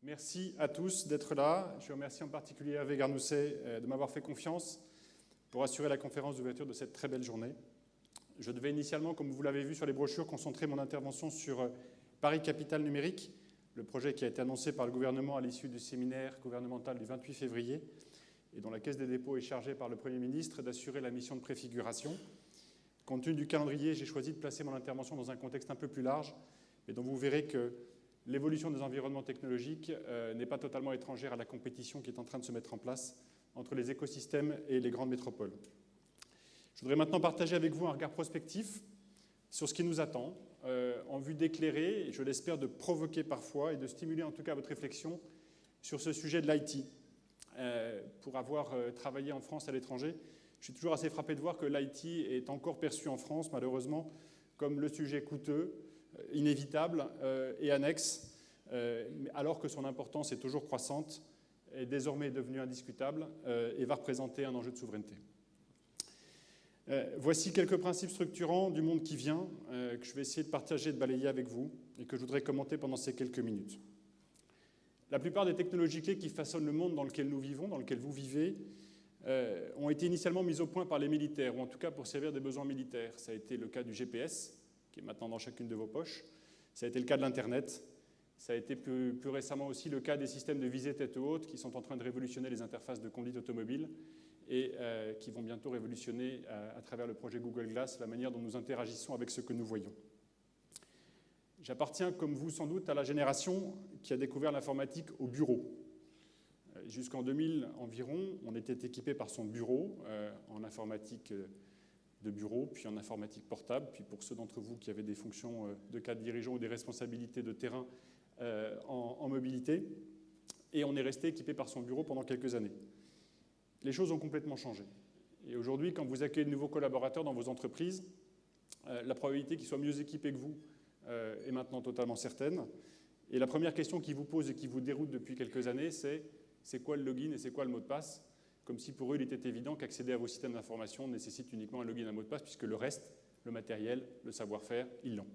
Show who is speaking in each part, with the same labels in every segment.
Speaker 1: Merci à tous d'être là. Je remercie en particulier Hervé Garnousset de m'avoir fait confiance pour assurer la conférence d'ouverture de cette très belle journée. Je devais initialement, comme vous l'avez vu sur les brochures, concentrer mon intervention sur Paris Capitale Numérique, le projet qui a été annoncé par le gouvernement à l'issue du séminaire gouvernemental du 28 février et dont la Caisse des dépôts est chargée par le Premier ministre d'assurer la mission de préfiguration. Compte tenu du calendrier, j'ai choisi de placer mon intervention dans un contexte un peu plus large, et dont vous verrez que l'évolution des environnements technologiques n'est pas totalement étrangère à la compétition qui est en train de se mettre en place entre les écosystèmes et les grandes métropoles. Je voudrais maintenant partager avec vous un regard prospectif sur ce qui nous attend, en vue d'éclairer, et je l'espère de provoquer parfois, et de stimuler en tout cas votre réflexion sur ce sujet de l'IT. Pour avoir travaillé en France à l'étranger, je suis toujours assez frappé de voir que l'IT est encore perçu en France, malheureusement, comme le sujet coûteux, inévitable et annexe, alors que son importance est toujours croissante, est désormais devenue indiscutable et va représenter un enjeu de souveraineté. Voici quelques principes structurants du monde qui vient que je vais essayer de partager et de balayer avec vous et que je voudrais commenter pendant ces quelques minutes. La plupart des technologies clés qui façonnent le monde dans lequel nous vivons, dans lequel vous vivez, ont été initialement mises au point par les militaires, ou en tout cas pour servir des besoins militaires. Ça a été le cas du GPS, qui est maintenant dans chacune de vos poches. Ça a été le cas de l'Internet. Ça a été plus récemment aussi le cas des systèmes de visée tête haute qui sont en train de révolutionner les interfaces de conduite automobile et qui vont bientôt révolutionner à travers le projet Google Glass la manière dont nous interagissons avec ce que nous voyons. J'appartiens, comme vous sans doute, à la génération qui a découvert l'informatique au bureau. Jusqu'en 2000 environ, on était équipé par son bureau en informatique de bureau, puis en informatique portable, puis pour ceux d'entre vous qui avaient des fonctions de cadre dirigeant ou des responsabilités de terrain en mobilité, et on est resté équipé par son bureau pendant quelques années. Les choses ont complètement changé. Et aujourd'hui, quand vous accueillez de nouveaux collaborateurs dans vos entreprises, la probabilité qu'ils soient mieux équipés que vous est maintenant totalement certaine. Et la première question qu'ils vous posent et qui vous déroute depuis quelques années, c'est quoi le login et c'est quoi le mot de passe? Comme si pour eux, il était évident qu'accéder à vos systèmes d'information nécessite uniquement un login et un mot de passe, puisque le reste, le matériel, le savoir-faire, ils l'ont.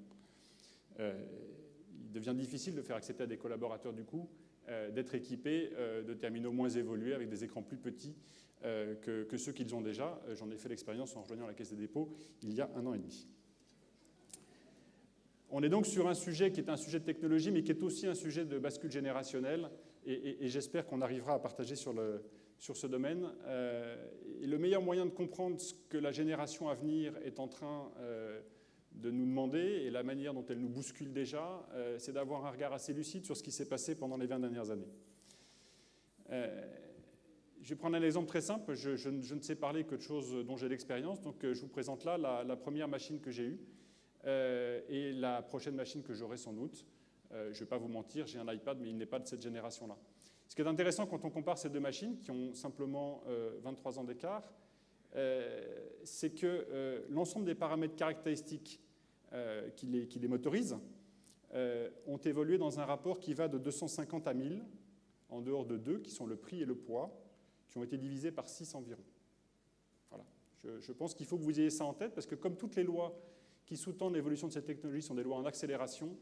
Speaker 1: Il devient difficile de faire accepter à des collaborateurs, du coup, d'être équipés de terminaux moins évolués, avec des écrans plus petits que ceux qu'ils ont déjà. J'en ai fait l'expérience en rejoignant la Caisse des dépôts il y a 1 an et demi. On est donc sur un sujet qui est un sujet de technologie, mais qui est aussi un sujet de bascule générationnelle, et j'espère qu'on arrivera à partager sur ce domaine. Et le meilleur moyen de comprendre ce que la génération à venir est en train de nous demander, et la manière dont elle nous bouscule déjà, c'est d'avoir un regard assez lucide sur ce qui s'est passé pendant les 20 dernières années. Je vais prendre un exemple très simple. Je ne sais parler que de choses dont j'ai l'expérience, donc je vous présente là la première machine que j'ai eue. Et la prochaine machine que j'aurai sans doute. Je ne vais pas vous mentir, j'ai un iPad, mais il n'est pas de cette génération-là. Ce qui est intéressant quand on compare ces deux machines, qui ont simplement 23 ans d'écart, c'est que l'ensemble des paramètres caractéristiques qui les motorisent ont évolué dans un rapport qui va de 250 à 1000, en dehors de 2, qui sont le prix et le poids, qui ont été divisés par 6 environ. Voilà. Je pense qu'il faut que vous ayez ça en tête, parce que comme toutes les lois qui sous-tendent l'évolution de cette technologie sont des lois en accélération,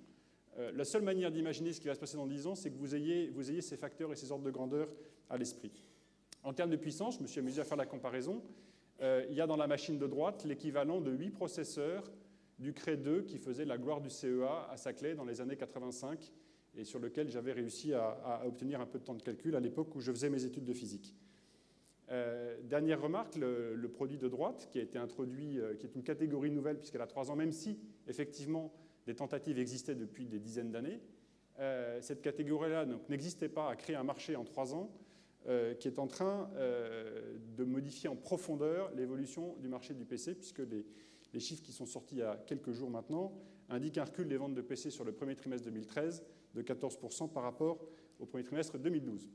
Speaker 1: la seule manière d'imaginer ce qui va se passer dans 10 ans, c'est que vous ayez ces facteurs et ces ordres de grandeur à l'esprit. En termes de puissance, je me suis amusé à faire la comparaison, il y a dans la machine de droite l'équivalent de 8 processeurs du Cray 2 qui faisait la gloire du CEA à Saclay dans les années 85 et sur lequel j'avais réussi à obtenir un peu de temps de calcul à l'époque où je faisais mes études de physique. Dernière remarque, le produit de droite qui a été introduit, qui est une catégorie nouvelle puisqu'elle a 3 ans, même si effectivement des tentatives existaient depuis des dizaines d'années, cette catégorie-là n'existait pas, a créé un marché en 3 ans qui est en train de modifier en profondeur l'évolution du marché du PC, puisque les chiffres qui sont sortis il y a quelques jours maintenant indiquent un recul des ventes de PC sur le premier trimestre 2013 de 14% par rapport au premier trimestre 2012.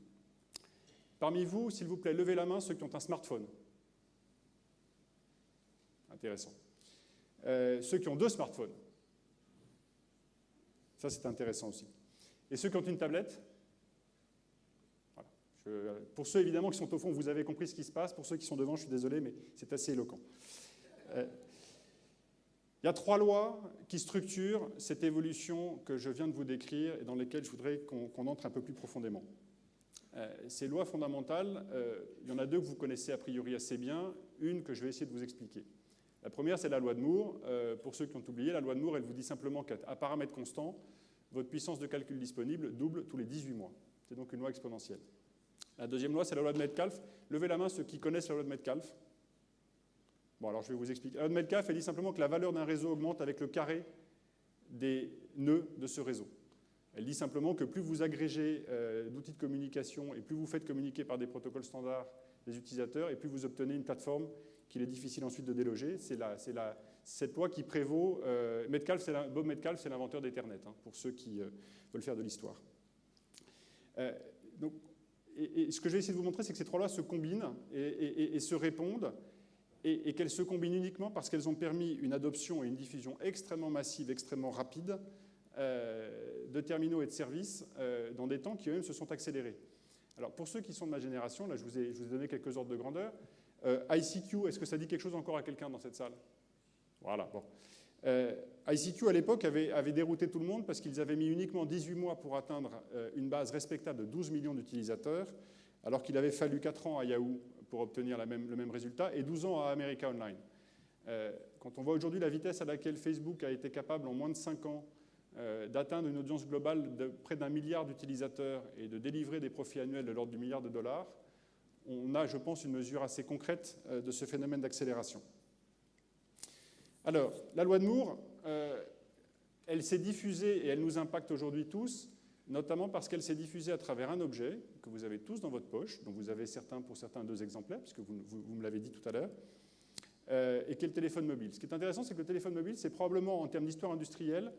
Speaker 1: Parmi vous, s'il vous plaît, levez la main ceux qui ont un smartphone. Intéressant. Ceux qui ont 2 smartphones. Ça, c'est intéressant aussi. Et ceux qui ont une tablette. Voilà. Pour ceux, évidemment, qui sont au fond, vous avez compris ce qui se passe. Pour ceux qui sont devant, je suis désolé, mais c'est assez éloquent. Il y a 3 lois qui structurent cette évolution que je viens de vous décrire et dans lesquelles je voudrais qu'on entre un peu plus profondément. Ces lois fondamentales, il y en a 2 que vous connaissez a priori assez bien, une que je vais essayer de vous expliquer. La première, c'est la loi de Moore. Pour ceux qui ont oublié, la loi de Moore, elle vous dit simplement qu'à paramètre constant, votre puissance de calcul disponible double tous les 18 mois. C'est donc une loi exponentielle. La deuxième loi, c'est la loi de Metcalfe. Levez la main ceux qui connaissent la loi de Metcalfe. Bon, alors je vais vous expliquer. La loi de Metcalfe, elle dit simplement que la valeur d'un réseau augmente avec le carré des nœuds de ce réseau. Elle dit simplement que plus vous agrégez d'outils de communication et plus vous faites communiquer par des protocoles standards les utilisateurs et plus vous obtenez une plateforme qu'il est difficile ensuite de déloger. C'est cette loi qui prévaut. Bob Metcalfe, c'est l'inventeur d'Ethernet, hein, pour ceux qui veulent faire de l'histoire. Et ce que je vais essayer de vous montrer, c'est que ces 3 lois se combinent et se répondent, et qu'elles se combinent uniquement parce qu'elles ont permis une adoption et une diffusion extrêmement massive, extrêmement rapide de terminaux et de services dans des temps qui eux-mêmes se sont accélérés. Alors pour ceux qui sont de ma génération, là je vous ai donné quelques ordres de grandeur. ICQ, est-ce que ça dit quelque chose encore à quelqu'un dans cette salle? Voilà, bon. ICQ à l'époque avait dérouté tout le monde parce qu'ils avaient mis uniquement 18 mois pour atteindre une base respectable de 12 millions d'utilisateurs, alors qu'il avait fallu 4 ans à Yahoo pour obtenir le même résultat et 12 ans à America Online. Quand on voit aujourd'hui la vitesse à laquelle Facebook a été capable en moins de 5 ans d'atteindre une audience globale de près d'1 milliard d'utilisateurs et de délivrer des profits annuels de l'ordre du milliard de dollars, on a, je pense, une mesure assez concrète de ce phénomène d'accélération. Alors, la loi de Moore, elle s'est diffusée et elle nous impacte aujourd'hui tous, notamment parce qu'elle s'est diffusée à travers un objet que vous avez tous dans votre poche, dont vous avez pour certains 2 exemplaires, puisque vous me l'avez dit tout à l'heure, et qui est le téléphone mobile. Ce qui est intéressant, c'est que le téléphone mobile, c'est probablement, en termes d'histoire industrielle,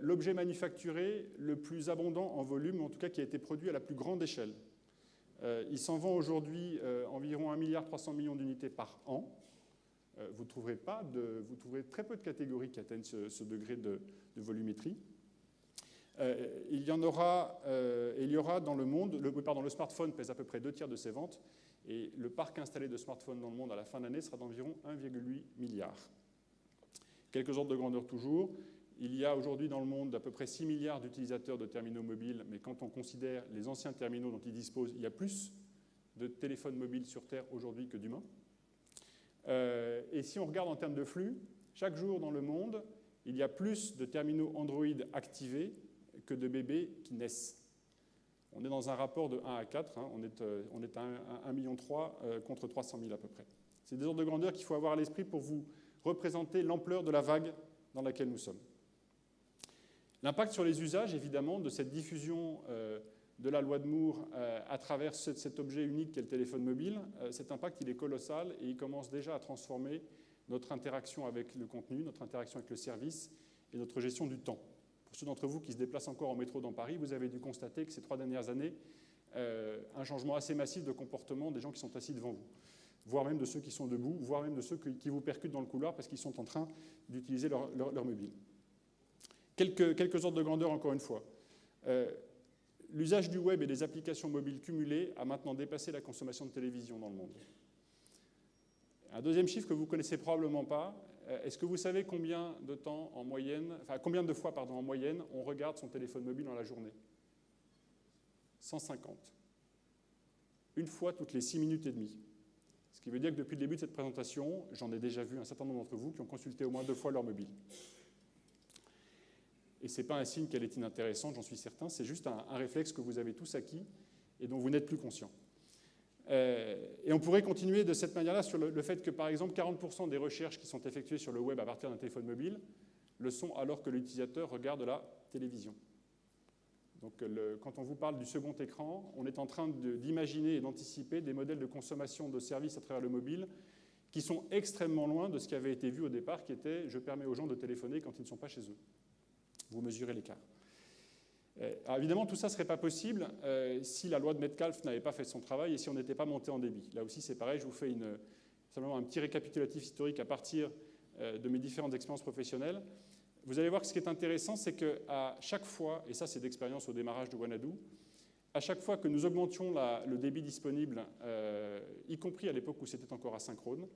Speaker 1: l'objet manufacturé le plus abondant en volume, en tout cas qui a été produit à la plus grande échelle. Il s'en vend aujourd'hui environ 1,3 milliard d'unités par an. Vous trouverez très peu de catégories qui atteignent ce degré de volumétrie. Il y aura dans le monde, le smartphone pèse à peu près 2/3 de ses ventes, et le parc installé de smartphones dans le monde à la fin de l'année sera d'environ 1,8 milliard. Quelques ordres de grandeur toujours. Il y a aujourd'hui dans le monde à peu près 6 milliards d'utilisateurs de terminaux mobiles, mais quand on considère les anciens terminaux dont ils disposent, il y a plus de téléphones mobiles sur Terre aujourd'hui que d'humains. Et si on regarde en termes de flux, chaque jour dans le monde, il y a plus de terminaux Android activés que de bébés qui naissent. On est dans un rapport de 1 à 4, hein, on est à 1,3 million contre 300 000 à peu près. C'est des ordres de grandeur qu'il faut avoir à l'esprit pour vous représenter l'ampleur de la vague dans laquelle nous sommes. L'impact sur les usages, évidemment, de cette diffusion de la loi de Moore à travers cet objet unique qu'est le téléphone mobile, cet impact, il est colossal et il commence déjà à transformer notre interaction avec le contenu, notre interaction avec le service et notre gestion du temps. Pour ceux d'entre vous qui se déplacent encore en métro dans Paris, vous avez dû constater que ces 3 dernières années, un changement assez massif de comportement des gens qui sont assis devant vous, voire même de ceux qui sont debout, voire même de ceux qui vous percutent dans le couloir parce qu'ils sont en train d'utiliser leur mobile. Quelques ordres de grandeur encore une fois. L'usage du web et des applications mobiles cumulées a maintenant dépassé la consommation de télévision dans le monde. Un deuxième chiffre que vous ne connaissez probablement pas, est-ce que vous savez combien de fois en moyenne on regarde son téléphone mobile dans la journée? 150. Une fois toutes les 6 minutes et demie. Ce qui veut dire que depuis le début de cette présentation, j'en ai déjà vu un certain nombre d'entre vous qui ont consulté au moins 2 fois leur mobile. Et ce n'est pas un signe qu'elle est inintéressante, j'en suis certain, c'est juste un réflexe que vous avez tous acquis et dont vous n'êtes plus conscient. Et on pourrait continuer de cette manière-là sur le fait que, par exemple, 40% des recherches qui sont effectuées sur le web à partir d'un téléphone mobile le sont alors que l'utilisateur regarde la télévision. Donc quand on vous parle du second écran, on est en train d'imaginer et d'anticiper des modèles de consommation de services à travers le mobile qui sont extrêmement loin de ce qui avait été vu au départ, qui était « je permets aux gens de téléphoner quand ils ne sont pas chez eux ». Vous mesurez l'écart. Alors évidemment, tout ça ne serait pas possible si la loi de Metcalfe n'avait pas fait son travail et si on n'était pas monté en débit. Là aussi, c'est pareil, je vous fais simplement un petit récapitulatif historique à partir de mes différentes expériences professionnelles. Vous allez voir que ce qui est intéressant, c'est qu'à chaque fois, et ça c'est d'expérience au démarrage de Wanadu, à chaque fois que nous augmentions le débit disponible, y compris à l'époque où c'était encore asynchrone,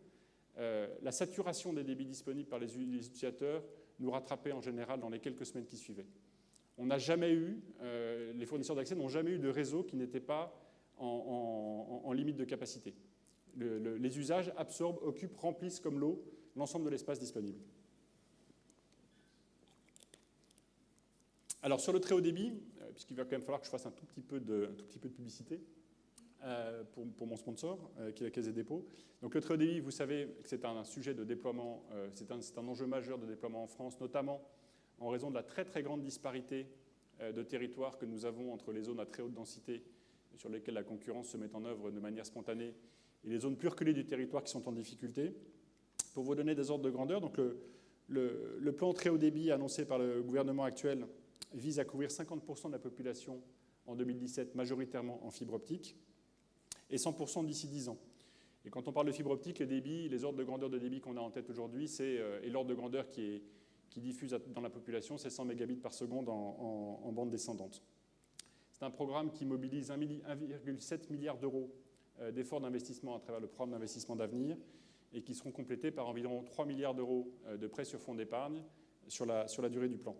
Speaker 1: la saturation des débits disponibles par les utilisateurs nous rattrapait en général dans les quelques semaines qui suivaient. On n'a jamais eu, les fournisseurs d'accès n'ont jamais eu de réseau qui n'était pas en limite de capacité. Les usages absorbent, occupent, remplissent comme l'eau l'ensemble de l'espace disponible. Alors sur le très haut débit, puisqu'il va quand même falloir que je fasse un tout petit peu de publicité pour mon sponsor, qui est la Caisse des dépôts. Donc le très haut débit, vous savez que c'est un sujet de déploiement, c'est un enjeu majeur de déploiement en France, notamment en raison de la très très grande disparité de territoire que nous avons entre les zones à très haute densité sur lesquelles la concurrence se met en œuvre de manière spontanée et les zones plus reculées du territoire qui sont en difficulté. Pour vous donner des ordres de grandeur, donc le plan très haut débit annoncé par le gouvernement actuel vise à couvrir 50% de la population en 2017, majoritairement en fibre optique, et 100% d'ici 10 ans. Et quand on parle de fibre optique, les ordres de grandeur de débit qu'on a en tête aujourd'hui, et l'ordre de grandeur qui diffuse dans la population, c'est 100 mégabits par seconde en bande descendante. C'est un programme qui mobilise 1,7 milliard d'euros d'efforts d'investissement à travers le programme d'investissement d'avenir et qui seront complétés par environ 3 milliards d'euros de prêts sur fonds d'épargne sur la durée du plan.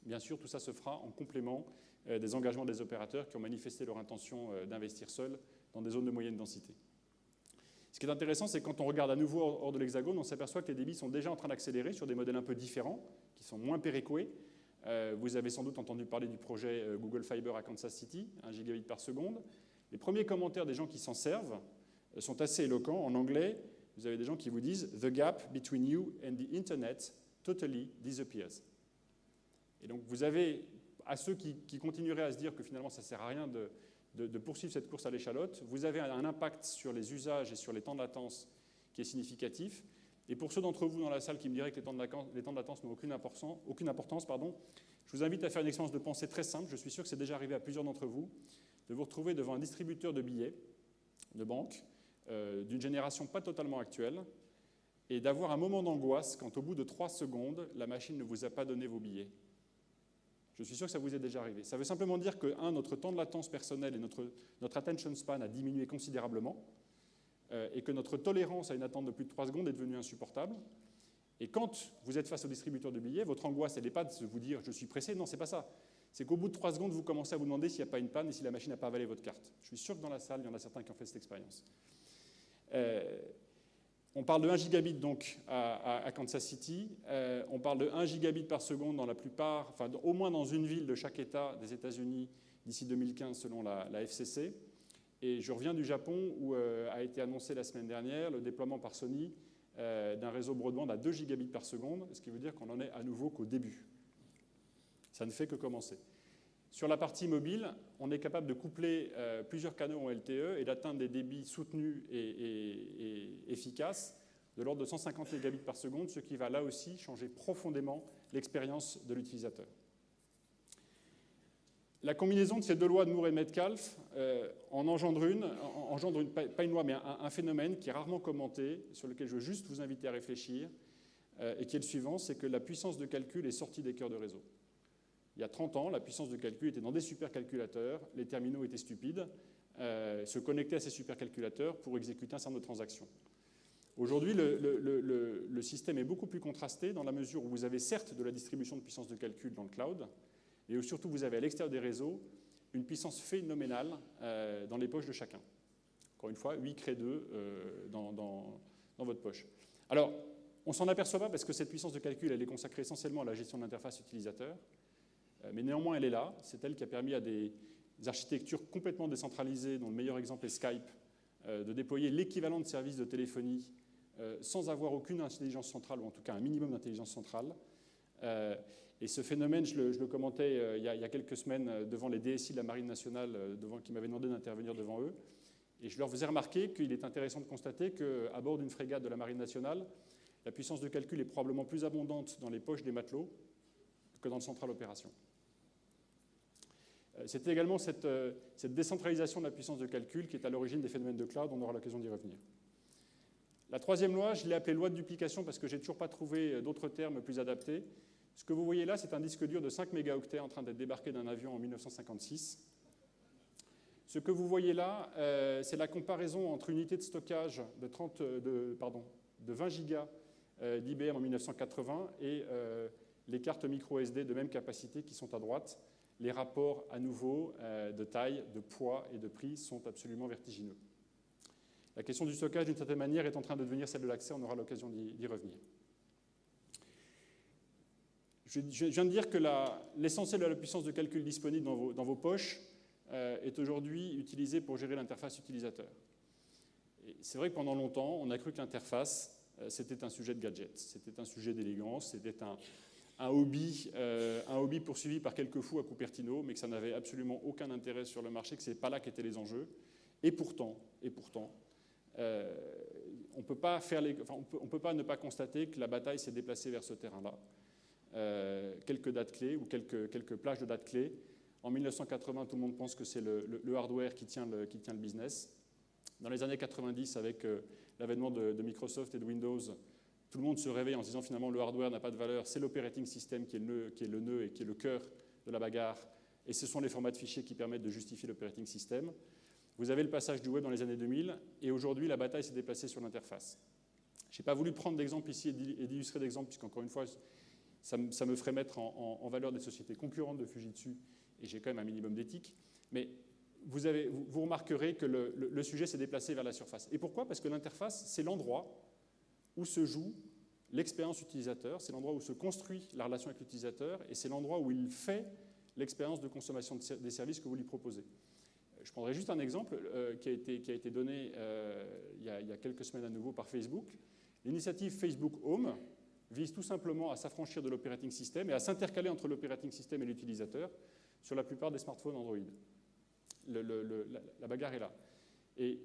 Speaker 1: Bien sûr, tout ça se fera en complément des engagements des opérateurs qui ont manifesté leur intention d'investir seuls dans des zones de moyenne densité. Ce qui est intéressant, c'est que quand on regarde à nouveau hors de l'Hexagone, on s'aperçoit que les débits sont déjà en train d'accélérer sur des modèles un peu différents, qui sont moins péréqués. Vous avez sans doute entendu parler du projet Google Fiber à Kansas City, 1 gigabit par seconde. Les premiers commentaires des gens qui s'en servent sont assez éloquents. En anglais, vous avez des gens qui vous disent « The gap between you and the Internet totally disappears ». Et donc vous avez, à ceux qui continueraient à se dire que finalement ça ne sert à rien de poursuivre cette course à l'échalote, vous avez un impact sur les usages et sur les temps de latence qui est significatif. Et pour ceux d'entre vous dans la salle qui me diraient que les temps de latence n'ont aucune importance, je vous invite à faire une expérience de pensée très simple. Je suis sûr que c'est déjà arrivé à plusieurs d'entre vous, de vous retrouver devant un distributeur de billets de banque d'une génération pas totalement actuelle et d'avoir un moment d'angoisse quand au bout de 3 secondes, la machine ne vous a pas donné vos billets. Je suis sûr que ça vous est déjà arrivé. Ça veut simplement dire que, notre temps de latence personnel et notre attention span a diminué considérablement et que notre tolérance à une attente de plus de 3 secondes est devenue insupportable. Et quand vous êtes face au distributeur de billets, votre angoisse, elle n'est pas de vous dire « je suis pressé », non, c'est pas ça. C'est qu'au bout de 3 secondes, vous commencez à vous demander s'il n'y a pas une panne et si la machine n'a pas avalé votre carte. Je suis sûr que dans la salle, il y en a certains qui ont fait cette expérience. On parle de 1 gigabit donc à Kansas City. On parle de 1 gigabit par seconde dans la plupart, enfin au moins dans une ville de chaque État des États-Unis d'ici 2015 selon la FCC. Et je reviens du Japon où a été annoncé la semaine dernière le déploiement par Sony d'un réseau broadband à 2 gigabits par seconde, ce qui veut dire qu'on n'en est à nouveau qu'au début. Ça ne fait que commencer. Sur la partie mobile, on est capable de coupler plusieurs canaux en LTE et d'atteindre des débits soutenus et efficaces de l'ordre de 150 mégabits par seconde, ce qui va là aussi changer profondément l'expérience de l'utilisateur. La combinaison de ces deux lois de Moore et de Metcalfe engendre pas une loi, mais un phénomène qui est rarement commenté, sur lequel je veux juste vous inviter à réfléchir, et qui est le suivant, c'est que la puissance de calcul est sortie des cœurs de réseau. Il y a 30 ans, la puissance de calcul était dans des supercalculateurs, les terminaux étaient stupides, se connectaient à ces supercalculateurs pour exécuter un certain nombre de transactions. Aujourd'hui, le système est beaucoup plus contrasté dans la mesure où vous avez certes de la distribution de puissance de calcul dans le cloud, mais où surtout vous avez à l'extérieur des réseaux une puissance phénoménale dans les poches de chacun. Encore une fois, 8 crée 2 dans votre poche. Alors, on ne s'en aperçoit pas parce que cette puissance de calcul, elle est consacrée essentiellement à la gestion de l'interface utilisateur. Mais néanmoins, elle est là. C'est elle qui a permis à des architectures complètement décentralisées, dont le meilleur exemple est Skype, de déployer l'équivalent de services de téléphonie sans avoir aucune intelligence centrale, ou en tout cas un minimum d'intelligence centrale. Et ce phénomène, je le commentais il y a quelques semaines devant les DSI de la Marine nationale qui m'avaient demandé d'intervenir devant eux. Et je leur faisais remarquer qu'il est intéressant de constater qu'à bord d'une frégate de la Marine nationale, la puissance de calcul est probablement plus abondante dans les poches des matelots que dans le central opération. C'est également cette décentralisation de la puissance de calcul qui est à l'origine des phénomènes de cloud, on aura l'occasion d'y revenir. La troisième loi, je l'ai appelée loi de duplication parce que je n'ai toujours pas trouvé d'autres termes plus adaptés. Ce que vous voyez là, c'est un disque dur de 5 mégaoctets en train d'être débarqué d'un avion en 1956. Ce que vous voyez là, c'est la comparaison entre une unité de stockage de 20 gigas d'IBM en 1980 et les cartes micro SD de même capacité qui sont à droite. Les rapports à nouveau de taille, de poids et de prix sont absolument vertigineux. La question du stockage, d'une certaine manière, est en train de devenir celle de l'accès. On aura l'occasion d'y revenir. Je viens de dire que l'essentiel de la puissance de calcul disponible dans vos poches est aujourd'hui utilisé pour gérer l'interface utilisateur. C'est vrai que pendant longtemps, on a cru que l'interface, c'était un sujet de gadget, c'était un sujet d'élégance, c'était un hobby poursuivi par quelques fous à Cupertino, mais que ça n'avait absolument aucun intérêt sur le marché, que ce n'est pas là qu'étaient les enjeux. Et pourtant, on ne peut pas ne pas constater que la bataille s'est déplacée vers ce terrain-là. Quelques dates clés ou quelques plages de dates clés. En 1980, tout le monde pense que c'est le hardware qui tient le business. Dans les années 90, avec l'avènement de Microsoft et de Windows, tout le monde se réveille en se disant finalement le hardware n'a pas de valeur, c'est l'operating system qui est le nœud et qui est le cœur de la bagarre, et ce sont les formats de fichiers qui permettent de justifier l'operating system. Vous avez le passage du web dans les années 2000, et aujourd'hui la bataille s'est déplacée sur l'interface. Je n'ai pas voulu prendre d'exemple ici et d'illustrer d'exemple, puisqu'encore une fois, ça me ferait mettre en valeur des sociétés concurrentes de Fujitsu, et j'ai quand même un minimum d'éthique, mais vous remarquerez que le sujet s'est déplacé vers la surface. Et pourquoi? Parce que l'interface, c'est l'endroit où se joue l'expérience utilisateur, c'est l'endroit où se construit la relation avec l'utilisateur, et c'est l'endroit où il fait l'expérience de consommation des services que vous lui proposez. Je prendrai juste un exemple qui a été donné il y a quelques semaines à nouveau par Facebook. L'initiative Facebook Home vise tout simplement à s'affranchir de l'operating system et à s'intercaler entre l'operating system et l'utilisateur sur la plupart des smartphones Android. La bagarre est là. Et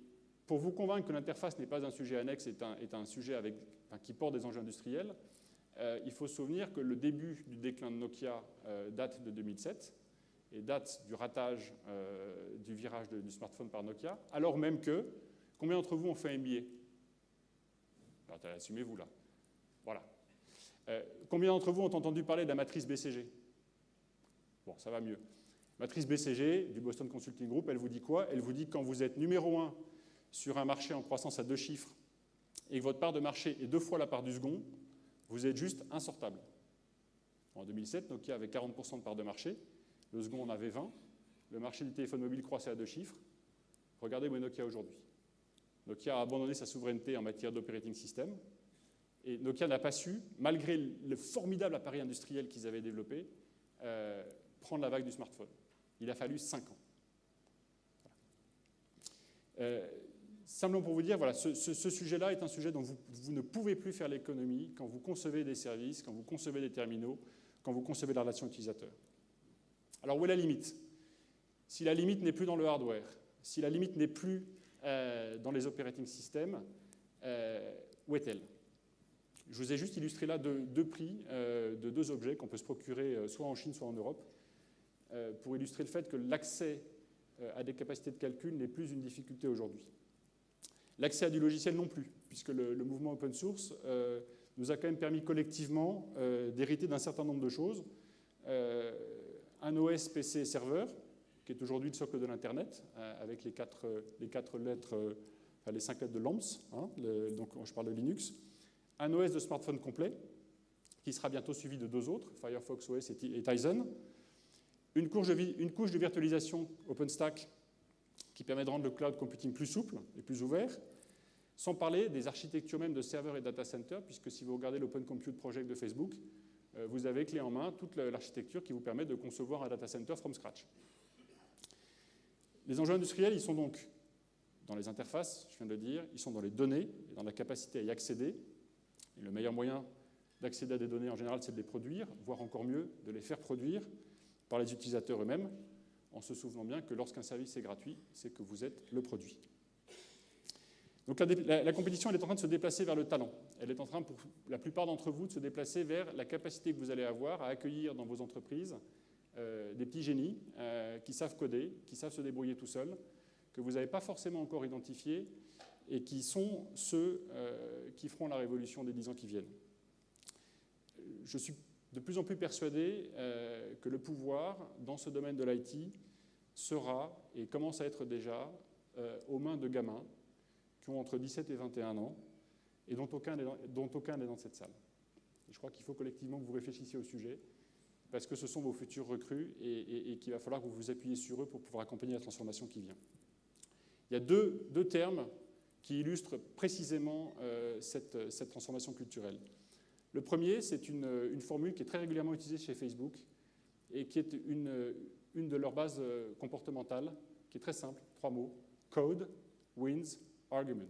Speaker 1: pour vous convaincre que l'interface n'est pas un sujet annexe, est un sujet qui porte des enjeux industriels, il faut se souvenir que le début du déclin de Nokia date de 2007 et date du ratage du virage du smartphone par Nokia, alors même que, combien d'entre vous ont fait un MBA? Assumez-vous là. Voilà. Combien d'entre vous ont entendu parler de la matrice BCG? Bon, ça va mieux. Matrice BCG du Boston Consulting Group, elle vous dit quoi? Elle vous dit que quand vous êtes numéro 1 sur un marché en croissance à 2 chiffres et que votre part de marché est 2 fois la part du second, vous êtes juste insortable. En 2007, Nokia avait 40% de part de marché, le second en avait 20%, le marché du téléphone mobile croissait à 2 chiffres. Regardez où est Nokia aujourd'hui. Nokia a abandonné sa souveraineté en matière d'operating system, et Nokia n'a pas su, malgré le formidable appareil industriel qu'ils avaient développé, prendre la vague du smartphone. Il a fallu 5 ans. Voilà. Simplement pour vous dire, voilà, ce sujet-là est un sujet dont vous ne pouvez plus faire l'économie quand vous concevez des services, quand vous concevez des terminaux, quand vous concevez la relation utilisateur. Alors où est la limite? Si la limite n'est plus dans le hardware, si la limite n'est plus dans les operating systems, où est-elle? Je vous ai juste illustré là deux prix de 2 objets qu'on peut se procurer soit en Chine, soit en Europe, pour illustrer le fait que l'accès à des capacités de calcul n'est plus une difficulté aujourd'hui. L'accès à du logiciel non plus, puisque le mouvement open source nous a quand même permis collectivement d'hériter d'un certain nombre de choses. Un OS PC serveur, qui est aujourd'hui le socle de l'Internet, avec les 4 lettres, enfin les 5 lettres de LAMPS, hein, donc je parle de Linux. Un OS de smartphone complet, qui sera bientôt suivi de 2 autres, Firefox OS et Tizen. Une couche de virtualisation OpenStack qui permet de rendre le cloud computing plus souple et plus ouvert, sans parler des architectures même de serveurs et data center, puisque si vous regardez l'Open Compute Project de Facebook, vous avez clé en main toute l'architecture qui vous permet de concevoir un data center from scratch. Les enjeux industriels, ils sont donc dans les interfaces, je viens de le dire, ils sont dans les données, et dans la capacité à y accéder. Et le meilleur moyen d'accéder à des données en général, c'est de les produire, voire encore mieux, de les faire produire par les utilisateurs eux-mêmes, en se souvenant bien que lorsqu'un service est gratuit, c'est que vous êtes le produit. Donc la compétition, elle est en train de se déplacer vers le talent. Elle est en train, pour la plupart d'entre vous, de se déplacer vers la capacité que vous allez avoir à accueillir dans vos entreprises des petits génies qui savent coder, qui savent se débrouiller tout seuls, que vous n'avez pas forcément encore identifiés et qui sont ceux qui feront la révolution des 10 ans qui viennent. Je suis de plus en plus persuadé que le pouvoir, dans ce domaine de l'IT, sera, et commence à être déjà, aux mains de gamins qui ont entre 17 et 21 ans, et dont aucun n'est dans cette salle. Et je crois qu'il faut collectivement que vous réfléchissiez au sujet, parce que ce sont vos futurs recrues et qu'il va falloir que vous vous appuyiez sur eux pour pouvoir accompagner la transformation qui vient. Il y a deux termes qui illustrent précisément cette transformation culturelle. Le premier, c'est une formule qui est très régulièrement utilisée chez Facebook et qui est une de leurs bases comportementales, qui est très simple, 3 mots, code wins argument.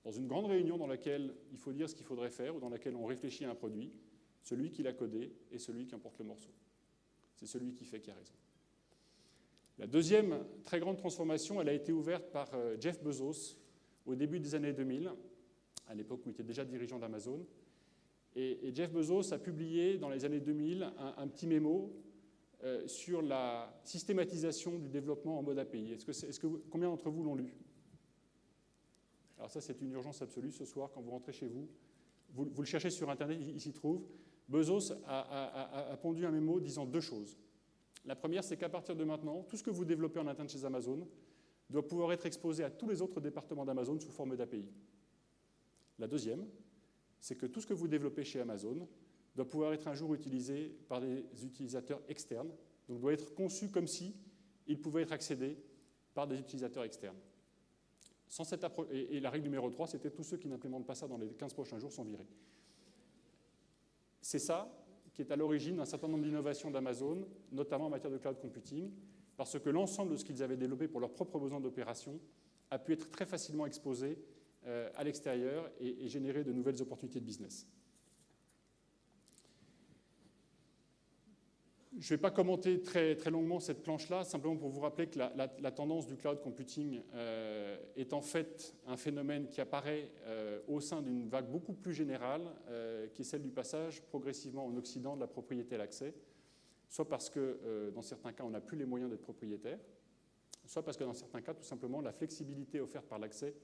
Speaker 1: Dans une grande réunion dans laquelle il faut dire ce qu'il faudrait faire ou dans laquelle on réfléchit à un produit, celui qui l'a codé est celui qui emporte le morceau. C'est celui qui fait qui a raison. La deuxième très grande transformation, elle a été ouverte par Jeff Bezos au début des années 2000, à l'époque où il était déjà dirigeant d'Amazon. Et Jeff Bezos a publié dans les années 2000 un petit mémo sur la systématisation du développement en mode API. Combien d'entre vous l'ont lu? Alors ça, c'est une urgence absolue ce soir quand vous rentrez chez vous. Vous le cherchez sur Internet, il s'y trouve. Bezos a pondu un mémo disant 2 choses. La première, c'est qu'à partir de maintenant, tout ce que vous développez en interne chez Amazon doit pouvoir être exposé à tous les autres départements d'Amazon sous forme d'API. La deuxième, c'est que tout ce que vous développez chez Amazon doit pouvoir être un jour utilisé par des utilisateurs externes, donc doit être conçu comme si il pouvait être accédé par des utilisateurs externes. Sans cette et la règle numéro 3, c'était tous ceux qui n'implémentent pas ça dans les 15 prochains jours sont virés. C'est ça qui est à l'origine d'un certain nombre d'innovations d'Amazon, notamment en matière de cloud computing, parce que l'ensemble de ce qu'ils avaient développé pour leurs propres besoins d'opération a pu être très facilement exposé à l'extérieur et générer de nouvelles opportunités de business. Je ne vais pas commenter très longuement cette planche-là, simplement pour vous rappeler que la tendance du cloud computing est en fait un phénomène qui apparaît au sein d'une vague beaucoup plus générale, qui est celle du passage progressivement en Occident de la propriété à l'accès, soit parce que dans certains cas, on n'a plus les moyens d'être propriétaire, soit parce que dans certains cas, tout simplement, la flexibilité offerte par l'accès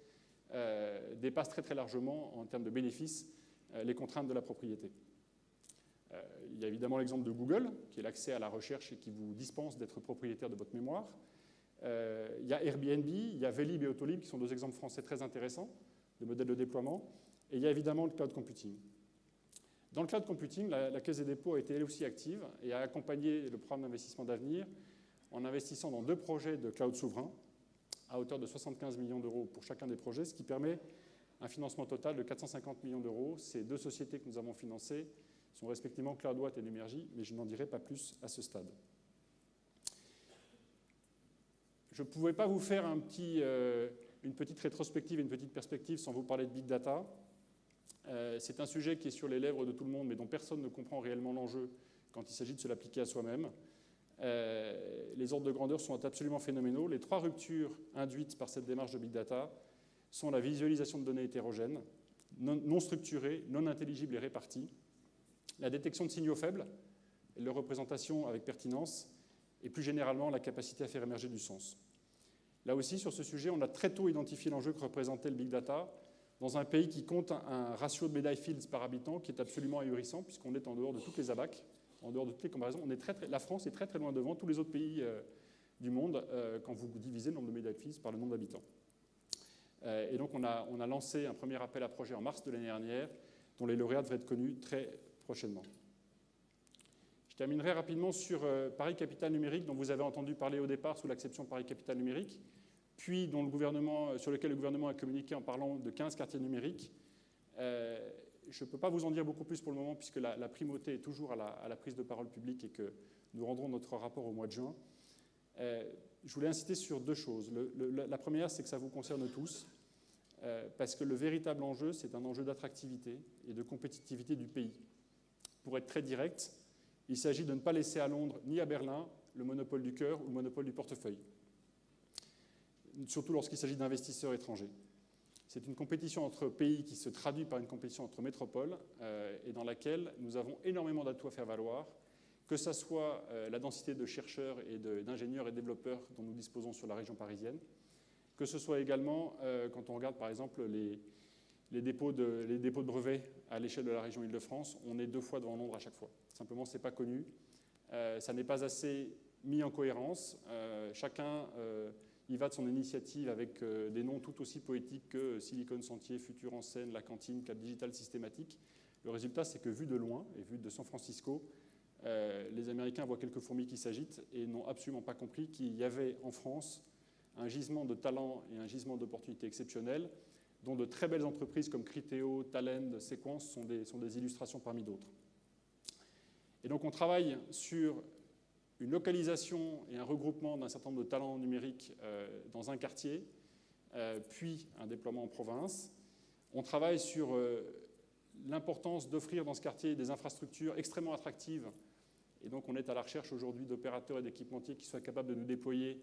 Speaker 1: dépasse très largement, en termes de bénéfices, les contraintes de la propriété. Il y a évidemment l'exemple de Google, qui est l'accès à la recherche et qui vous dispense d'être propriétaire de votre mémoire. Il y a Airbnb, il y a Velib et Autolib, qui sont 2 exemples français très intéressants de modèles de déploiement. Et il y a évidemment le cloud computing. Dans le cloud computing, la Caisse des dépôts a été elle aussi active et a accompagné le programme d'investissement d'avenir en investissant dans 2 projets de cloud souverain à hauteur de 75 millions d'euros pour chacun des projets, ce qui permet un financement total de 450 millions d'euros. Ces 2 sociétés que nous avons financées sont respectivement CloudWatt et Numergy, mais je n'en dirai pas plus à ce stade. Je ne pouvais pas vous faire une petite rétrospective et une petite perspective sans vous parler de Big Data. C'est un sujet qui est sur les lèvres de tout le monde, mais dont personne ne comprend réellement l'enjeu quand il s'agit de se l'appliquer à soi-même. Les ordres de grandeur sont absolument phénoménaux. Les 3 ruptures induites par cette démarche de Big Data sont la visualisation de données hétérogènes, non structurées, non intelligibles et réparties, la détection de signaux faibles, leur représentation avec pertinence, et plus généralement la capacité à faire émerger du sens. Là aussi, sur ce sujet, on a très tôt identifié l'enjeu que représentait le Big Data dans un pays qui compte un ratio de médailles Fields par habitant qui est absolument ahurissant, puisqu'on est en dehors de toutes les ABAC, en dehors de toutes les comparaisons. La France est très loin devant tous les autres pays du monde quand vous divisez le nombre de médailles Fields par le nombre d'habitants. Et donc, on a lancé un premier appel à projet en mars de l'année dernière, dont les lauréats devraient être connus très prochainement. Je terminerai rapidement sur Paris Capital Numérique, dont vous avez entendu parler au départ sous l'acception Paris Capital Numérique, puis sur lequel le gouvernement a communiqué en parlant de 15 quartiers numériques. Je ne peux pas vous en dire beaucoup plus pour le moment, puisque la primauté est toujours à la prise de parole publique et que nous rendrons notre rapport au mois de juin. Je voulais insister sur 2 choses. La première, c'est que ça vous concerne tous, parce que le véritable enjeu, c'est un enjeu d'attractivité et de compétitivité du pays. Pour être très direct, il s'agit de ne pas laisser à Londres ni à Berlin le monopole du cœur ou le monopole du portefeuille, surtout lorsqu'il s'agit d'investisseurs étrangers. C'est une compétition entre pays qui se traduit par une compétition entre métropoles et dans laquelle nous avons énormément d'atouts à faire valoir, que ce soit la densité de chercheurs et d'ingénieurs et développeurs dont nous disposons sur la région parisienne, que ce soit également, quand on regarde par exemple les dépôts de brevets à l'échelle de la région Île-de-France, on est 2 fois devant Londres à chaque fois. Simplement, ce n'est pas connu. Ça n'est pas assez mis en cohérence. Chacun Il va de son initiative avec des noms tout aussi poétiques que Silicon Sentier, Futur en scène, La Cantine, Cap Digital Systématique. Le résultat, c'est que vu de loin et vu de San Francisco, les Américains voient quelques fourmis qui s'agitent et n'ont absolument pas compris qu'il y avait en France un gisement de talent et un gisement d'opportunités exceptionnelles, dont de très belles entreprises comme Criteo, Talend, Sequence sont des illustrations parmi d'autres. Et donc on travaille sur une localisation et un regroupement d'un certain nombre de talents numériques dans un quartier, puis un déploiement en province. On travaille sur l'importance d'offrir dans ce quartier des infrastructures extrêmement attractives. Et donc on est à la recherche aujourd'hui d'opérateurs et d'équipementiers qui soient capables de nous déployer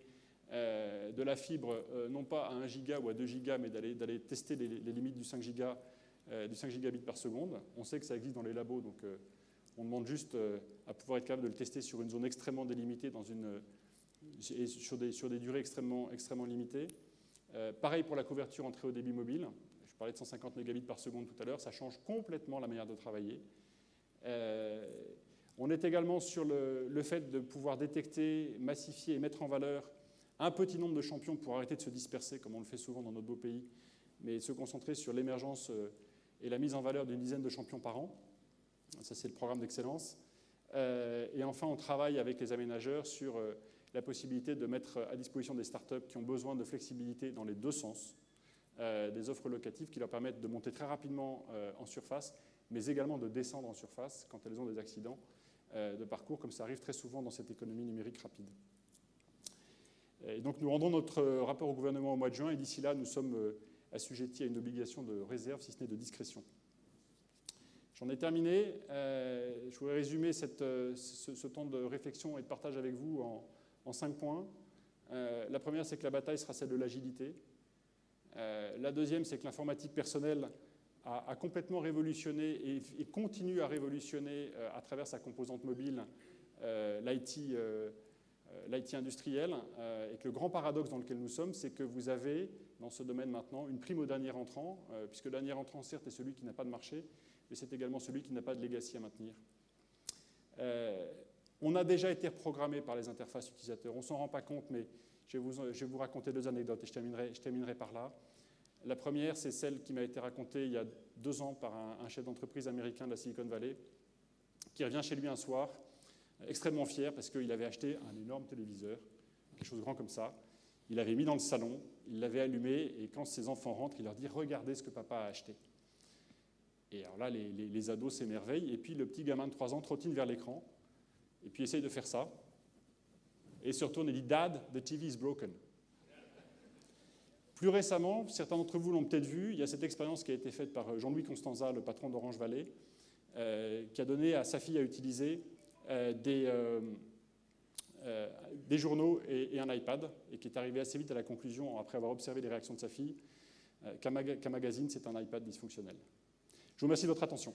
Speaker 1: de la fibre, non pas à 1 giga ou à 2 gigas, mais d'aller tester les limites du 5 gigabits par seconde. On sait que ça existe dans les labos, donc on demande juste à pouvoir être capable de le tester sur une zone extrêmement délimitée et sur des durées extrêmement limitées. Pareil pour la couverture en très haut débit mobile. Je parlais de 150 mégabits par seconde tout à l'heure. Ça change complètement la manière de travailler. On est également sur le fait de pouvoir détecter, massifier et mettre en valeur un petit nombre de champions pour arrêter de se disperser, comme on le fait souvent dans notre beau pays, mais se concentrer sur l'émergence et la mise en valeur d'une dizaine de champions par an. Ça, c'est le programme d'excellence. Et enfin, on travaille avec les aménageurs sur la possibilité de mettre à disposition des startups qui ont besoin de flexibilité dans les deux sens, des offres locatives qui leur permettent de monter très rapidement en surface, mais également de descendre en surface quand elles ont des accidents de parcours, comme ça arrive très souvent dans cette économie numérique rapide. Et donc nous rendons notre rapport au gouvernement au mois de juin, et d'ici là, nous sommes assujettis à une obligation de réserve, si ce n'est de discrétion. J'en ai terminé. Je voudrais résumer ce temps de réflexion et de partage avec vous en 5 points. La première, c'est que la bataille sera celle de l'agilité. La deuxième, c'est que l'informatique personnelle a complètement révolutionné et continue à révolutionner à travers sa composante mobile l'IT industriel, et que le grand paradoxe dans lequel nous sommes, c'est que vous avez dans ce domaine maintenant une prime au dernier entrant, puisque le dernier entrant, certes, est celui qui n'a pas de marché, mais c'est également celui qui n'a pas de legacy à maintenir. On a déjà été reprogrammé par les interfaces utilisateurs. On ne s'en rend pas compte, mais je vais vous raconter 2 anecdotes et je terminerai par là. La première, c'est celle qui m'a été racontée il y a 2 ans par un chef d'entreprise américain de la Silicon Valley, qui revient chez lui un soir, extrêmement fier parce qu'il avait acheté un énorme téléviseur, quelque chose de grand comme ça. Il l'avait mis dans le salon, il l'avait allumé, et quand ses enfants rentrent, il leur dit « Regardez ce que papa a acheté ». Et alors là, les ados s'émerveillent, et puis le petit gamin de 3 ans trottine vers l'écran, et puis essaye de faire ça, et se retourne et dit « Dad, the TV is broken ». Plus récemment, certains d'entre vous l'ont peut-être vu, il y a cette expérience qui a été faite par Jean-Louis Constanza, le patron d'Orange Valley, qui a donné à sa fille à utiliser des journaux et un iPad, et qui est arrivé assez vite à la conclusion, après avoir observé les réactions de sa fille, qu'un magazine, c'est un iPad dysfonctionnel. Je vous remercie de votre attention.